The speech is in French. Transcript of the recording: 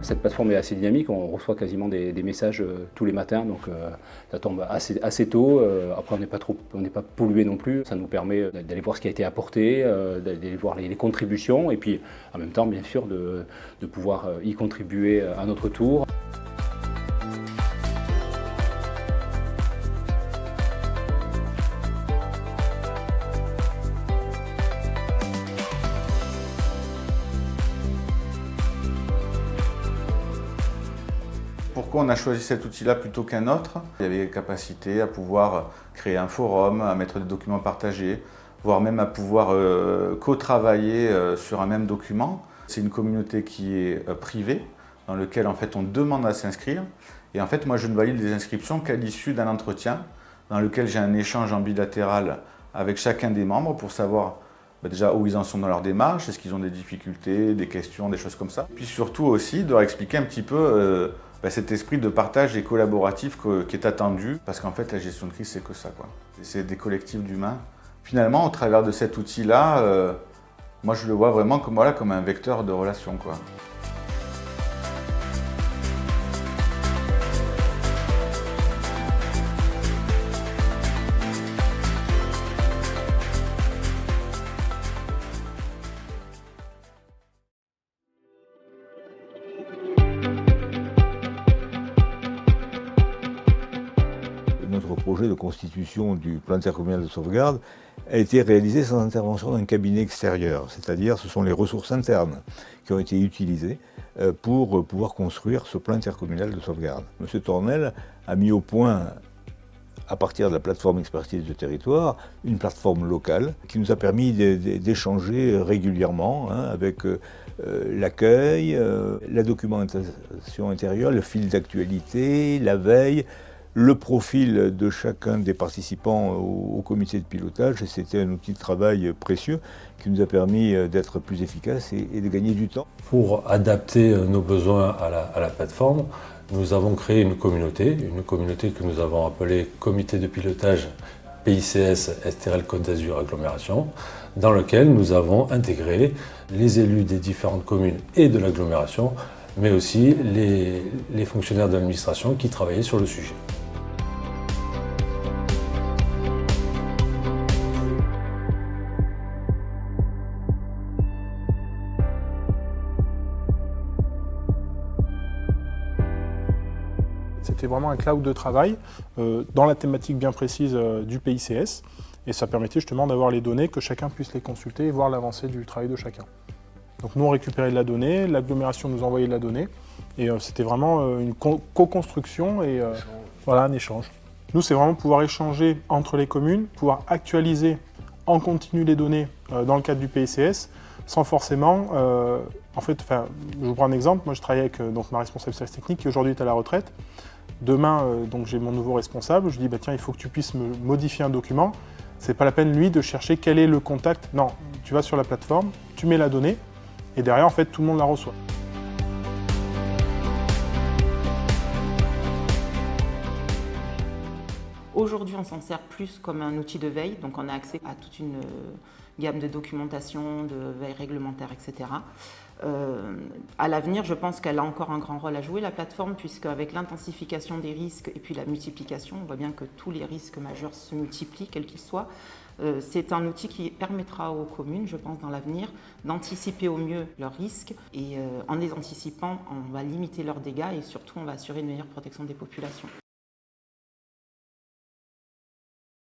Cette plateforme est assez dynamique, on reçoit quasiment des messages tous les matins, donc ça tombe assez tôt. Après on n'est pas pollué non plus, ça nous permet d'aller voir ce qui a été apporté, d'aller voir les contributions et puis en même temps bien sûr de pouvoir y contribuer à notre tour. Pourquoi on a choisi cet outil-là plutôt qu'un autre? Il y avait la capacité à pouvoir créer un forum, à mettre des documents partagés, voire même à pouvoir co-travailler sur un même document. C'est une communauté qui est privée, dans laquelle en fait on demande à s'inscrire. Et en fait, moi je ne valide les inscriptions qu'à l'issue d'un entretien, dans lequel j'ai un échange en bilatéral avec chacun des membres pour savoir déjà où ils en sont dans leur démarche, est-ce qu'ils ont des difficultés, des questions, des choses comme ça. Puis surtout aussi de leur expliquer un petit peu cet esprit de partage et collaboratif qui est attendu, parce qu'en fait la gestion de crise c'est que ça, quoi. C'est des collectifs d'humains. Finalement, au travers de cet outil-là, moi je le vois vraiment comme, voilà, comme un vecteur de relations, quoi. Notre projet de constitution du plan intercommunal de sauvegarde a été réalisé sans intervention d'un cabinet extérieur, c'est-à-dire ce sont les ressources internes qui ont été utilisées pour pouvoir construire ce plan intercommunal de sauvegarde. M. Tornel a mis au point, à partir de la plateforme expertise de territoire, une plateforme locale qui nous a permis d'échanger régulièrement avec l'accueil, la documentation intérieure, le fil d'actualité, la veille, le profil de chacun des participants au comité de pilotage, et c'était un outil de travail précieux qui nous a permis d'être plus efficaces et de gagner du temps. Pour adapter nos besoins à la plateforme, nous avons créé une communauté que nous avons appelée Comité de pilotage PICS STRL Côte d'Azur Agglomération, dans lequel nous avons intégré les élus des différentes communes et de l'agglomération, mais aussi les fonctionnaires de l'administration qui travaillaient sur le sujet. C'était vraiment un cloud de travail dans la thématique bien précise du PICS, et ça permettait justement d'avoir les données, que chacun puisse les consulter et voir l'avancée du travail de chacun. Donc nous on récupérait de la donnée, l'agglomération nous envoyait de la donnée, et c'était vraiment une co-construction et voilà, un échange. Nous c'est vraiment pouvoir échanger entre les communes, pouvoir actualiser en continu les données dans le cadre du PICS, sans forcément, je vous prends un exemple, moi je travaille avec ma responsable service technique qui aujourd'hui est à la retraite. Demain, j'ai mon nouveau responsable, je dis tiens, il faut que tu puisses me modifier un document. C'est pas la peine lui de chercher quel est le contact. Non, tu vas sur la plateforme, tu mets la donnée et derrière en fait tout le monde la reçoit. Aujourd'hui, on s'en sert plus comme un outil de veille, donc on a accès à toute une gamme de documentation, de veille réglementaire, etc. À l'avenir, je pense qu'elle a encore un grand rôle à jouer, la plateforme, puisqu'avec l'intensification des risques et puis la multiplication, on voit bien que tous les risques majeurs se multiplient, quels qu'ils soient. C'est un outil qui permettra aux communes, je pense, dans l'avenir, d'anticiper au mieux leurs risques. Et en les anticipant, on va limiter leurs dégâts et surtout, on va assurer une meilleure protection des populations.